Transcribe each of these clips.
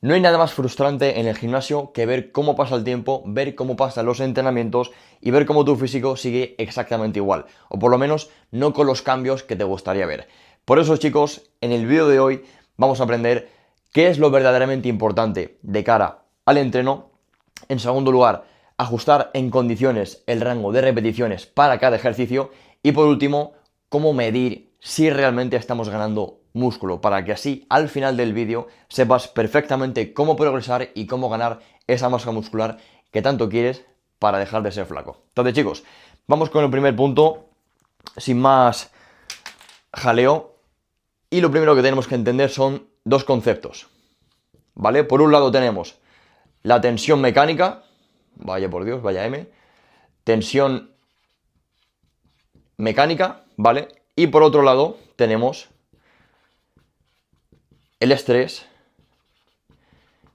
No hay nada más frustrante en el gimnasio que ver cómo pasa el tiempo, ver cómo pasan los entrenamientos y ver cómo tu físico sigue exactamente igual, o por lo menos no con los cambios que te gustaría ver. Por eso, chicos, en el vídeo de hoy vamos a aprender qué es lo verdaderamente importante de cara al entreno. En segundo lugar, ajustar en condiciones el rango de repeticiones para cada ejercicio. Y por último, cómo medir si realmente estamos ganando músculo, para que así al final del vídeo sepas perfectamente cómo progresar y cómo ganar esa masa muscular que tanto quieres para dejar de ser flaco. Entonces, chicos, vamos con el primer punto, sin más jaleo. Y lo primero que tenemos que entender son dos conceptos, ¿vale? Por un lado tenemos la tensión mecánica, vaya por Dios, vaya M, tensión mecánica, ¿vale? Y por otro lado tenemos el estrés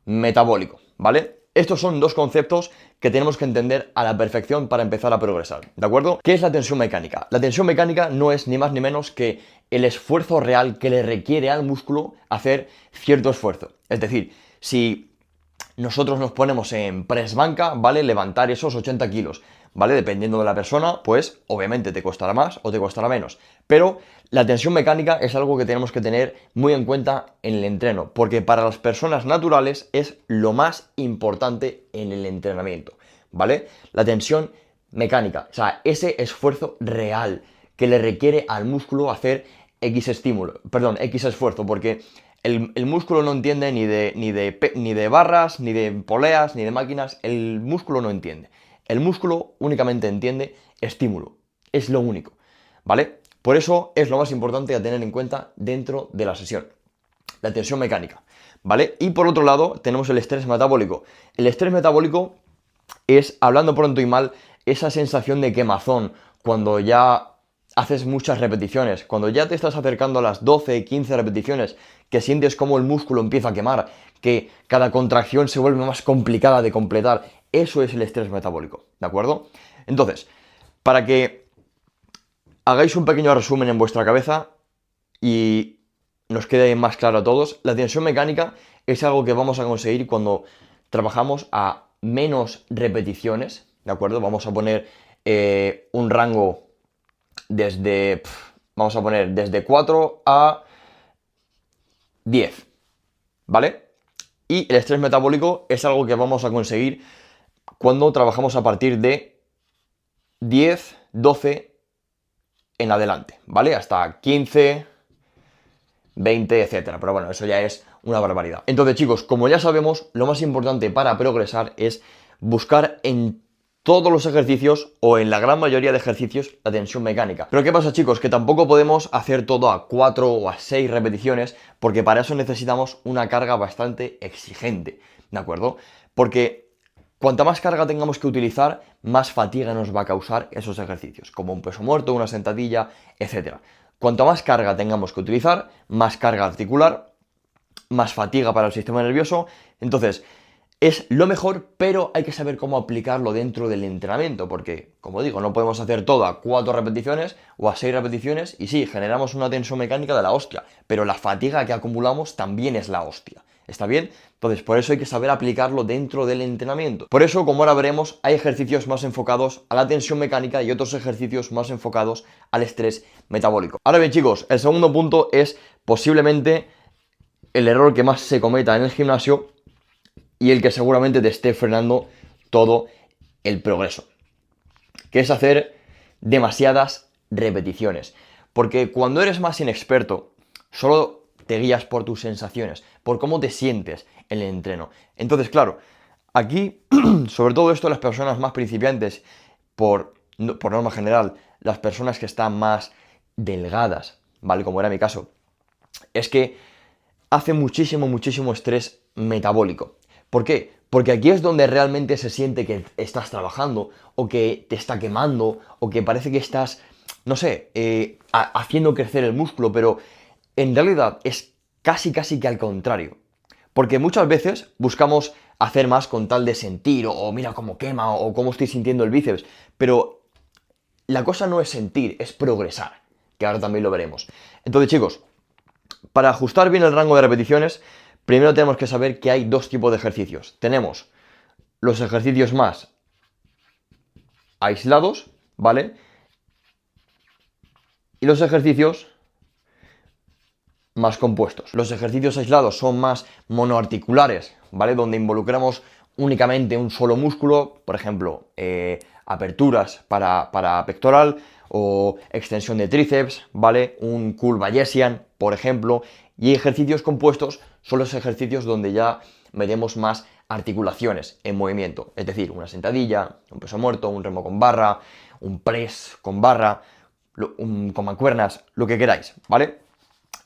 metabólico, ¿vale? Estos son dos conceptos que tenemos que entender a la perfección para empezar a progresar, ¿de acuerdo? ¿Qué es la tensión mecánica? La tensión mecánica no es ni más ni menos que el esfuerzo real que le requiere al músculo hacer cierto esfuerzo. Es decir, si nosotros nos ponemos en press banca, ¿vale? Levantar esos 80 kilos, ¿vale? Dependiendo de la persona, pues obviamente te costará más o te costará menos. Pero la tensión mecánica es algo que tenemos que tener muy en cuenta en el entreno, porque para las personas naturales es lo más importante en el entrenamiento, ¿vale? La tensión mecánica, o sea, ese esfuerzo real que le requiere al músculo hacer X estímulo, perdón, X esfuerzo, porque el músculo no entiende ni de barras, ni de poleas, ni de máquinas. El músculo no entiende. El músculo únicamente entiende estímulo. Es lo único. ¿Vale? Por eso es lo más importante a tener en cuenta dentro de la sesión. La tensión mecánica. ¿Vale? Y por otro lado tenemos el estrés metabólico. El estrés metabólico es, hablando pronto y mal, esa sensación de quemazón cuando ya haces muchas repeticiones, cuando ya te estás acercando a las 12, 15 repeticiones, que sientes como el músculo empieza a quemar, que cada contracción se vuelve más complicada de completar. Eso es el estrés metabólico, ¿de acuerdo? Entonces, para que hagáis un pequeño resumen en vuestra cabeza y nos quede más claro a todos, la tensión mecánica es algo que vamos a conseguir cuando trabajamos a menos repeticiones, ¿de acuerdo? Vamos a poner un rango desde, vamos a poner desde 4 a 10, ¿vale? Y el estrés metabólico es algo que vamos a conseguir cuando trabajamos a partir de 10, 12 en adelante, ¿vale? Hasta 15, 20, etcétera. Pero bueno, eso ya es una barbaridad. Entonces, chicos, como ya sabemos, lo más importante para progresar es buscar en todos los ejercicios o en la gran mayoría de ejercicios la tensión mecánica. Pero ¿qué pasa, chicos? Que tampoco podemos hacer todo a 4 o a 6 repeticiones porque para eso necesitamos una carga bastante exigente, ¿de acuerdo? Porque cuanta más carga tengamos que utilizar, más fatiga nos va a causar esos ejercicios, como un peso muerto, una sentadilla, etcétera. Cuanto más carga tengamos que utilizar, más carga articular, más fatiga para el sistema nervioso. Entonces, es lo mejor, pero hay que saber cómo aplicarlo dentro del entrenamiento, porque, como digo, no podemos hacer todo a 4 repeticiones o a 6 repeticiones, y sí, generamos una tensión mecánica de la hostia, pero la fatiga que acumulamos también es la hostia. ¿Está bien? Entonces, por eso hay que saber aplicarlo dentro del entrenamiento. Por eso, como ahora veremos, hay ejercicios más enfocados a la tensión mecánica y otros ejercicios más enfocados al estrés metabólico. Ahora bien, chicos, el segundo punto es posiblemente el error que más se cometa en el gimnasio y el que seguramente te esté frenando todo el progreso, que es hacer demasiadas repeticiones. Porque cuando eres más inexperto, solo te guías por tus sensaciones, por cómo te sientes en el entreno. Entonces, claro, aquí, sobre todo esto, las personas más principiantes, por norma general, las personas que están más delgadas, ¿vale? Como era mi caso, es que hace muchísimo, muchísimo estrés metabólico. ¿Por qué? Porque aquí es donde realmente se siente que estás trabajando, o que te está quemando, o que parece que estás, no sé, haciendo crecer el músculo, pero en realidad es casi, casi que al contrario. Porque muchas veces buscamos hacer más con tal de sentir, o mira cómo quema, o cómo estoy sintiendo el bíceps, pero la cosa no es sentir, es progresar, que ahora también lo veremos. Entonces, chicos, para ajustar bien el rango de repeticiones, Primero tenemos que saber que hay dos tipos de ejercicios. Tenemos los ejercicios más aislados, ¿vale? Y los ejercicios más compuestos. Los ejercicios aislados son más monoarticulares, ¿vale? Donde involucramos únicamente un solo músculo, por ejemplo, aperturas para pectoral o extensión de tríceps, ¿vale? Un curl bayesian, por ejemplo. Y ejercicios compuestos son los ejercicios donde ya metemos más articulaciones en movimiento, es decir, una sentadilla, un peso muerto, un remo con barra, un press con barra, con mancuernas, lo que queráis, ¿vale?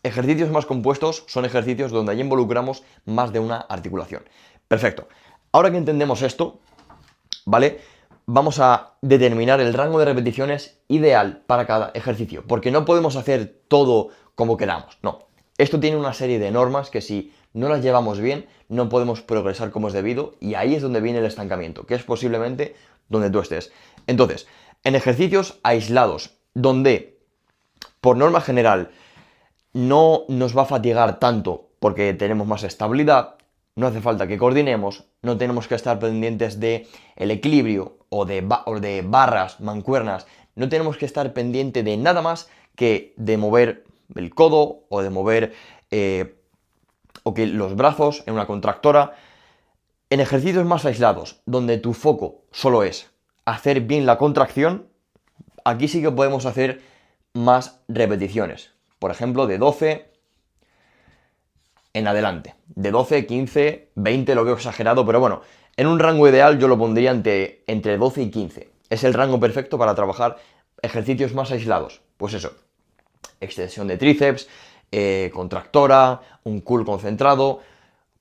Ejercicios más compuestos son ejercicios donde ahí involucramos más de una articulación. Perfecto. Ahora que entendemos esto, ¿vale? Vamos a determinar el rango de repeticiones ideal para cada ejercicio, porque no podemos hacer todo como queramos, no. Esto tiene una serie de normas que si no las llevamos bien, no podemos progresar como es debido, y ahí es donde viene el estancamiento, que es posiblemente donde tú estés. Entonces, en ejercicios aislados, donde por norma general no nos va a fatigar tanto porque tenemos más estabilidad, no hace falta que coordinemos, no tenemos que estar pendientes de el equilibrio o de barras, mancuernas, no tenemos que estar pendiente de nada más que de mover el codo o de mover o que los brazos en una contractora. En ejercicios más aislados, donde tu foco solo es hacer bien la contracción, aquí sí que podemos hacer más repeticiones. Por ejemplo, de 12 en adelante. De 12, 15, 20, lo veo exagerado, pero bueno, en un rango ideal yo lo pondría entre 12 y 15. Es el rango perfecto para trabajar ejercicios más aislados. Pues eso, extensión de tríceps, contractora, un curl concentrado,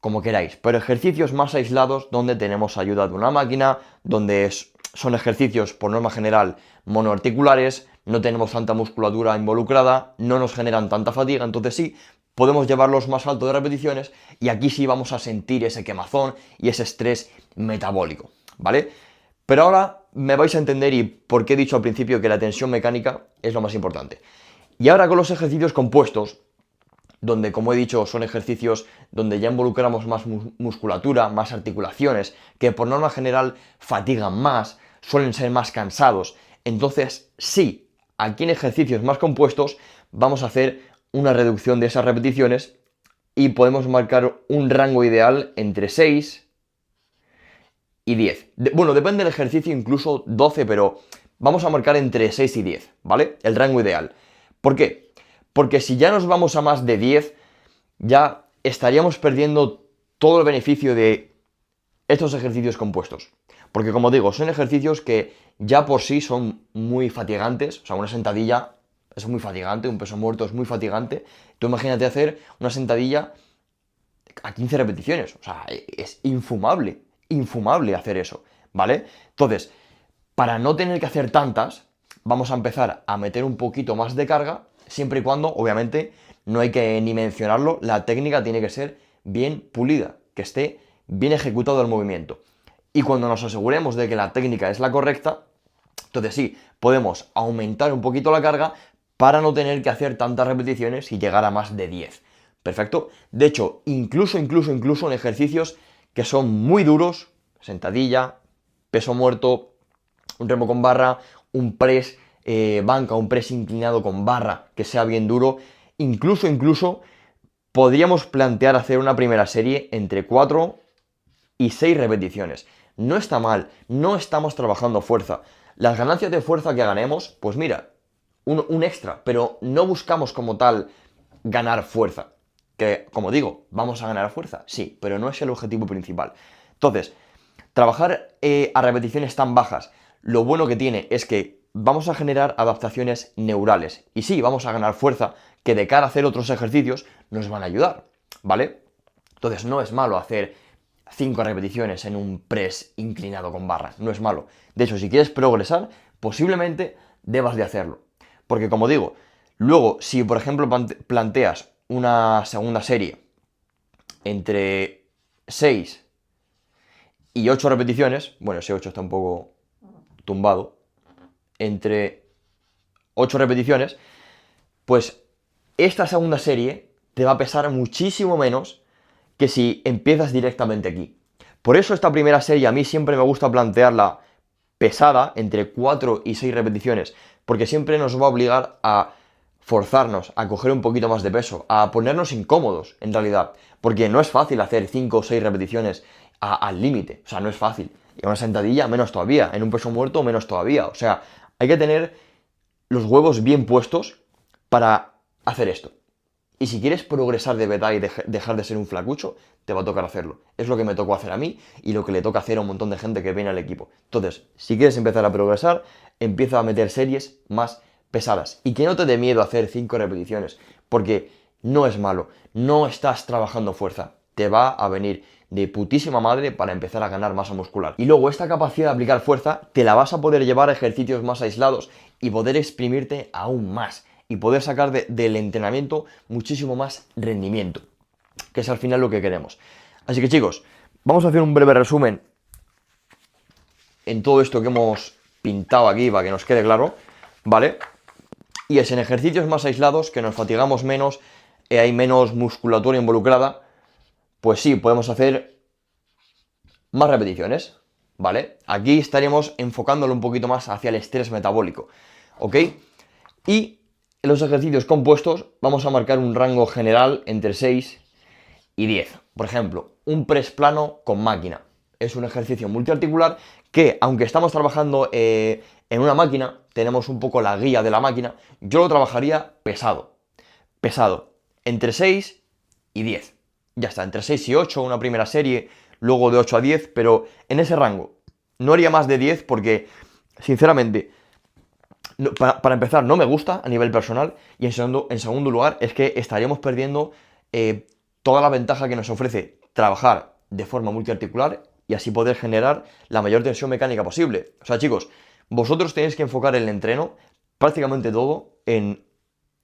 como queráis. Pero ejercicios más aislados donde tenemos ayuda de una máquina, donde son ejercicios por norma general monoarticulares, no tenemos tanta musculatura involucrada, no nos generan tanta fatiga, entonces sí, podemos llevarlos más alto de repeticiones y aquí sí vamos a sentir ese quemazón y ese estrés metabólico, ¿vale? Pero ahora me vais a entender y por qué he dicho al principio que la tensión mecánica es lo más importante. Y ahora con los ejercicios compuestos, donde como he dicho son ejercicios donde ya involucramos más musculatura, más articulaciones, que por norma general fatigan más, suelen ser más cansados. Entonces sí, aquí en ejercicios más compuestos vamos a hacer una reducción de esas repeticiones y podemos marcar un rango ideal entre 6 y 10. Bueno, depende del ejercicio, incluso 12, pero vamos a marcar entre 6 y 10, ¿vale? El rango ideal. ¿Por qué? Porque si ya nos vamos a más de 10, ya estaríamos perdiendo todo el beneficio de estos ejercicios compuestos. Porque como digo, son ejercicios que ya por sí son muy fatigantes. O sea, una sentadilla es muy fatigante, un peso muerto es muy fatigante. Tú imagínate hacer una sentadilla a 15 repeticiones. O sea, es infumable hacer eso, ¿vale? Entonces, para no tener que hacer tantas, vamos a empezar a meter un poquito más de carga, siempre y cuando, obviamente, no hay que ni mencionarlo, la técnica tiene que ser bien pulida, que esté bien ejecutado el movimiento. Y cuando nos aseguremos de que la técnica es la correcta, entonces sí, podemos aumentar un poquito la carga para no tener que hacer tantas repeticiones y llegar a más de 10. ¿Perfecto? De hecho, incluso en ejercicios que son muy duros, sentadilla, peso muerto, un remo con barra, un press banca, un press inclinado con barra que sea bien duro, incluso podríamos plantear hacer una primera serie entre 4 y 6 repeticiones. No está mal, no estamos trabajando fuerza. Las ganancias de fuerza que ganemos, pues mira, un extra, pero no buscamos como tal ganar fuerza. Que, como digo, vamos a ganar fuerza, sí, pero no es el objetivo principal. Entonces, trabajar a repeticiones tan bajas, lo bueno que tiene es que vamos a generar adaptaciones neurales. Y sí, vamos a ganar fuerza que de cara a hacer otros ejercicios nos van a ayudar, ¿vale? Entonces no es malo hacer 5 repeticiones en un press inclinado con barras, no es malo. De hecho, si quieres progresar, posiblemente debas de hacerlo. Porque como digo, luego, si por ejemplo planteas una segunda serie entre 6 y 8 repeticiones, bueno, ese 8 está un poco tumbado, entre 8 repeticiones, pues esta segunda serie te va a pesar muchísimo menos que si empiezas directamente aquí. Por eso esta primera serie a mí siempre me gusta plantearla pesada, entre 4 y 6 repeticiones, porque siempre nos va a obligar a forzarnos, a coger un poquito más de peso, a ponernos incómodos, en realidad, porque no es fácil hacer 5 o 6 repeticiones al límite, o sea, no es fácil. Y en una sentadilla, menos todavía, en un peso muerto, menos todavía, o sea, hay que tener los huevos bien puestos para hacer esto. Y si quieres progresar de verdad y dejar de ser un flacucho, te va a tocar hacerlo. Es lo que me tocó hacer a mí y lo que le toca hacer a un montón de gente que viene al equipo. Entonces, si quieres empezar a progresar, empieza a meter series más pesadas. Y que no te dé miedo hacer 5 repeticiones, porque no es malo. No estás trabajando fuerza. Te va a venir de putísima madre para empezar a ganar masa muscular. Y luego esta capacidad de aplicar fuerza te la vas a poder llevar a ejercicios más aislados y poder exprimirte aún más y poder sacar del entrenamiento muchísimo más rendimiento, que es al final lo que queremos. Así que chicos, vamos a hacer un breve resumen en todo esto que hemos pintado aquí para que nos quede claro, ¿vale? Y es en ejercicios más aislados, que nos fatigamos menos, hay menos musculatura involucrada, pues sí, podemos hacer más repeticiones, ¿vale? Aquí estaríamos enfocándolo un poquito más hacia el estrés metabólico, ¿ok? Y en los ejercicios compuestos vamos a marcar un rango general entre 6 y 10. Por ejemplo, un press plano con máquina. Es un ejercicio multiarticular que, aunque estamos trabajando en una máquina, tenemos un poco la guía de la máquina, yo lo trabajaría pesado. Pesado. Entre 6 y 10. Ya está, entre 6 y 8, una primera serie, luego de 8 a 10, pero en ese rango. No haría más de 10 porque, sinceramente, para empezar, no me gusta a nivel personal y en segundo lugar es que estaríamos perdiendo toda la ventaja que nos ofrece trabajar de forma multiarticular y así poder generar la mayor tensión mecánica posible. O sea, chicos, vosotros tenéis que enfocar el entreno prácticamente todo en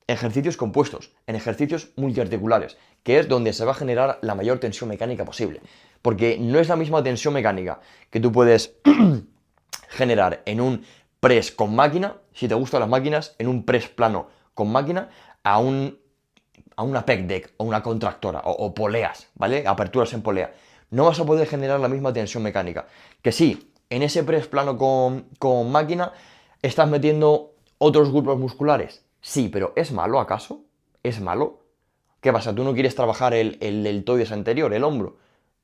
ejercicios compuestos, en ejercicios multiarticulares, que es donde se va a generar la mayor tensión mecánica posible. Porque no es la misma tensión mecánica que tú puedes generar en un press con máquina, si te gustan las máquinas, en un press plano con máquina, a una pec deck o una contractora o poleas, ¿vale? Aperturas en polea. No vas a poder generar la misma tensión mecánica. Que sí, en ese press plano con máquina estás metiendo otros grupos musculares. Sí, pero ¿es malo acaso? ¿Es malo? ¿Qué pasa? ¿Tú no quieres trabajar el deltoides anterior, el hombro?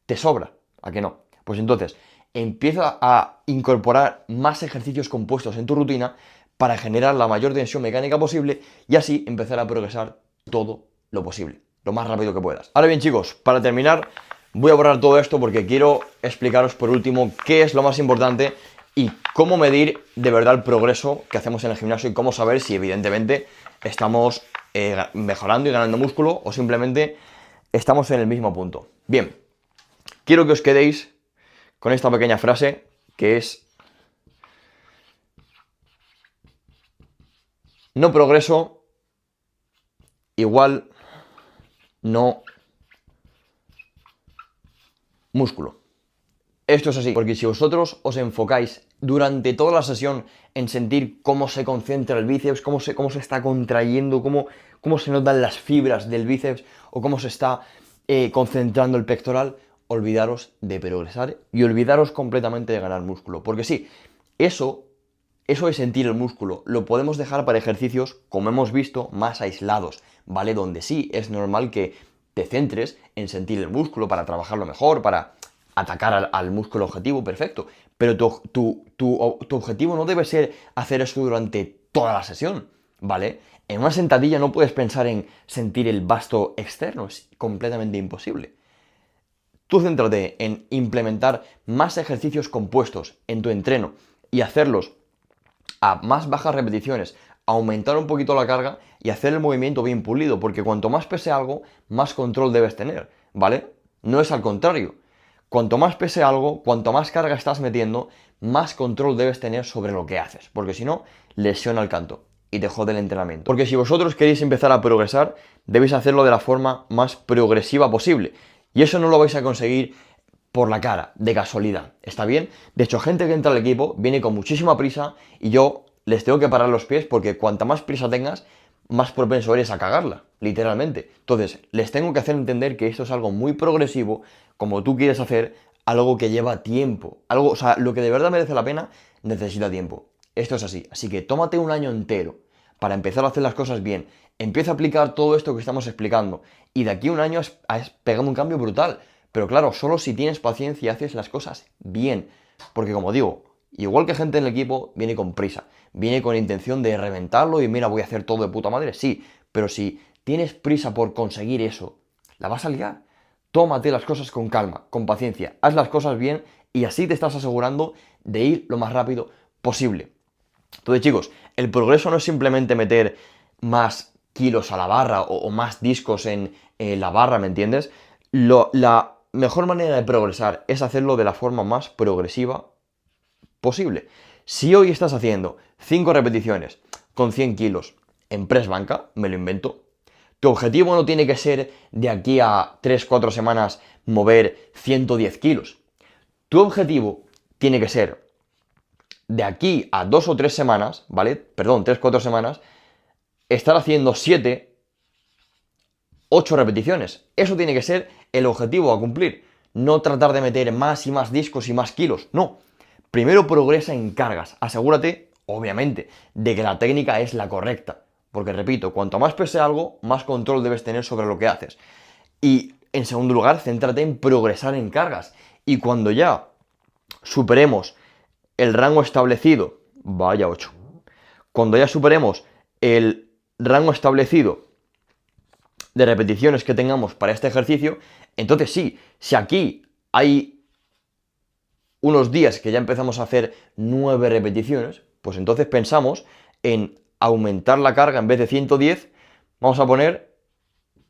¿Te sobra? ¿A qué no? Pues entonces, empieza a incorporar más ejercicios compuestos en tu rutina para generar la mayor tensión mecánica posible y así empezar a progresar todo lo posible, lo más rápido que puedas. Ahora bien, chicos, para terminar, voy a borrar todo esto porque quiero explicaros por último qué es lo más importante y cómo medir de verdad el progreso que hacemos en el gimnasio y cómo saber si evidentemente estamos mejorando y ganando músculo o simplemente estamos en el mismo punto. Bien, quiero que os quedéis con esta pequeña frase que es: no progreso igual no músculo. Esto es así, porque si vosotros os enfocáis durante toda la sesión en sentir cómo se concentra el bíceps, cómo se está contrayendo, cómo se notan las fibras del bíceps o cómo se está concentrando el pectoral, olvidaros de progresar y olvidaros completamente de ganar músculo. Porque sí, eso de sentir el músculo lo podemos dejar para ejercicios, como hemos visto, más aislados, ¿vale? Donde sí es normal que te centres en sentir el músculo para trabajarlo mejor, para atacar al músculo objetivo, perfecto. Pero tu objetivo no debe ser hacer eso durante toda la sesión, ¿vale? En una sentadilla no puedes pensar en sentir el vasto externo, es completamente imposible. Tú céntrate en implementar más ejercicios compuestos en tu entreno y hacerlos a más bajas repeticiones, aumentar un poquito la carga y hacer el movimiento bien pulido, porque cuanto más pese algo, más control debes tener, ¿vale? No es al contrario. Cuanto más pese algo, cuanto más carga estás metiendo, más control debes tener sobre lo que haces, porque si no, lesiona el canto y te jode el entrenamiento. Porque si vosotros queréis empezar a progresar, debéis hacerlo de la forma más progresiva posible, y eso no lo vais a conseguir por la cara, de casualidad, ¿está bien? De hecho, gente que entra al equipo viene con muchísima prisa y yo les tengo que parar los pies porque cuanta más prisa tengas, más propenso eres a cagarla, literalmente. Entonces, les tengo que hacer entender que esto es algo muy progresivo, como tú quieres hacer, algo que lleva tiempo. Algo, o sea, lo que de verdad merece la pena necesita tiempo. Esto es así. Así que tómate un año entero para empezar a hacer las cosas bien. Empieza a aplicar todo esto que estamos explicando. Y de aquí a un año has pegado un cambio brutal. Pero claro, solo si tienes paciencia y haces las cosas bien. Porque como digo, igual que gente en el equipo, viene con prisa. Viene con intención de reventarlo y mira, voy a hacer todo de puta madre. Sí, pero si tienes prisa por conseguir eso, la vas a liar. Tómate las cosas con calma, con paciencia. Haz las cosas bien y así te estás asegurando de ir lo más rápido posible. Entonces, chicos, el progreso no es simplemente meter más kilos a la barra o más discos en la barra, ¿me entiendes? La mejor manera de progresar es hacerlo de la forma más progresiva posible. Si hoy estás haciendo 5 repeticiones con 100 kilos en press banca, me lo invento, tu objetivo no tiene que ser de aquí a 3-4 semanas mover 110 kilos. Tu objetivo tiene que ser de aquí a 2 o 3 semanas, ¿vale? Perdón, 3-4 semanas, estar haciendo 7-8 repeticiones. Eso tiene que ser el objetivo a cumplir. No tratar de meter más y más discos y más kilos. No. Primero progresa en cargas. Asegúrate, obviamente, de que la técnica es la correcta. Porque, repito, cuanto más pese algo, más control debes tener sobre lo que haces. Y, en segundo lugar, céntrate en progresar en cargas. Y cuando ya superemos el rango establecido, vaya 8. Cuando ya superemos el rango establecido de repeticiones que tengamos para este ejercicio, entonces sí, si aquí hay unos días que ya empezamos a hacer 9 repeticiones, pues entonces pensamos en aumentar la carga en vez de 110, vamos a poner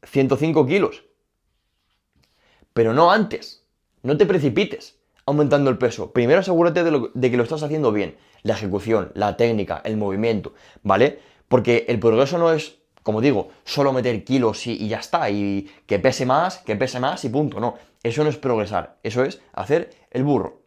105 kilos. Pero no antes, no te precipites aumentando el peso. Primero asegúrate de que lo estás haciendo bien. La ejecución, la técnica, el movimiento, ¿vale? Porque el progreso no es, como digo, solo meter kilos y ya está, y que pese más y punto. No, eso no es progresar, eso es hacer el burro.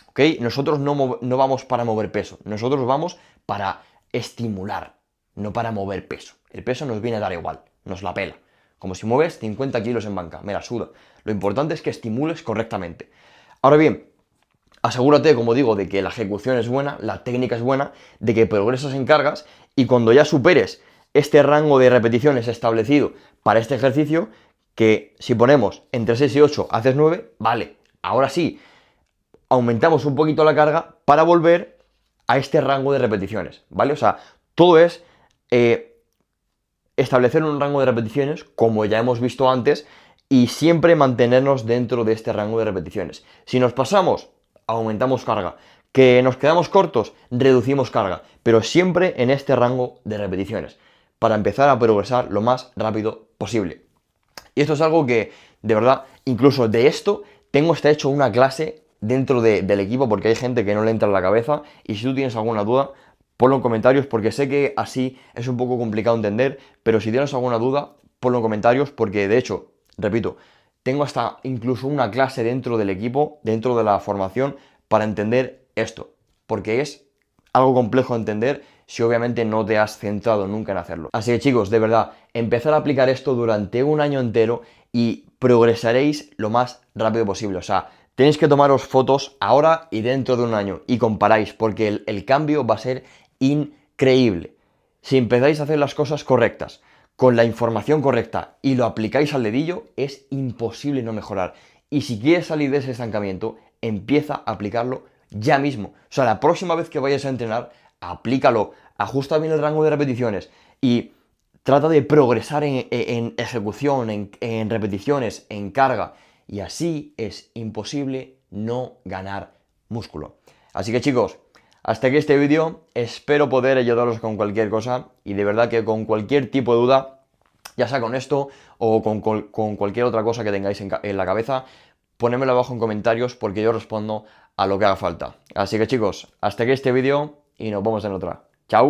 ¿Ok? Nosotros no vamos para mover peso, nosotros vamos para estimular, no para mover peso. El peso nos viene a dar igual, nos la pela. Como si mueves 50 kilos en banca, me la suda. Lo importante es que estimules correctamente. Ahora bien, asegúrate, como digo, de que la ejecución es buena, la técnica es buena, de que progresas en cargas y cuando ya superes este rango de repeticiones establecido para este ejercicio, que si ponemos entre 6 y 8 haces 9, vale, ahora sí, aumentamos un poquito la carga para volver a este rango de repeticiones, ¿vale? O sea, todo es establecer un rango de repeticiones, como ya hemos visto antes, y siempre mantenernos dentro de este rango de repeticiones. Si nos pasamos, aumentamos carga. Que nos quedamos cortos, reducimos carga, pero siempre en este rango de repeticiones, para empezar a progresar lo más rápido posible. Y esto es algo que, de verdad, incluso de esto, tengo hasta hecho una clase dentro del equipo, porque hay gente que no le entra en la cabeza, y si tú tienes alguna duda, ponlo en comentarios, porque sé que así es un poco complicado entender, pero si tienes alguna duda, ponlo en comentarios, porque de hecho, repito, tengo hasta incluso una clase dentro del equipo, dentro de la formación, para entender esto, porque es algo complejo de entender si obviamente no te has centrado nunca en hacerlo. Así que chicos, de verdad, empezar a aplicar esto durante un año entero y progresaréis lo más rápido posible. O sea, tenéis que tomaros fotos ahora y dentro de un año y comparáis, porque el cambio va a ser increíble. Si empezáis a hacer las cosas correctas, con la información correcta y lo aplicáis al dedillo, es imposible no mejorar. Y si quieres salir de ese estancamiento, empieza a aplicarlo ya mismo. O sea, la próxima vez que vayas a entrenar, aplícalo, ajusta bien el rango de repeticiones y trata de progresar en ejecución, en repeticiones, en carga. Y así es imposible no ganar músculo. Así que chicos, hasta aquí este vídeo. Espero poder ayudaros con cualquier cosa y de verdad que con cualquier tipo de duda, ya sea con esto o con cualquier otra cosa que tengáis en la cabeza, ponedmelo abajo en comentarios porque yo respondo a lo que haga falta. Así que chicos, hasta aquí este vídeo y nos vemos en otra. ¡Chao!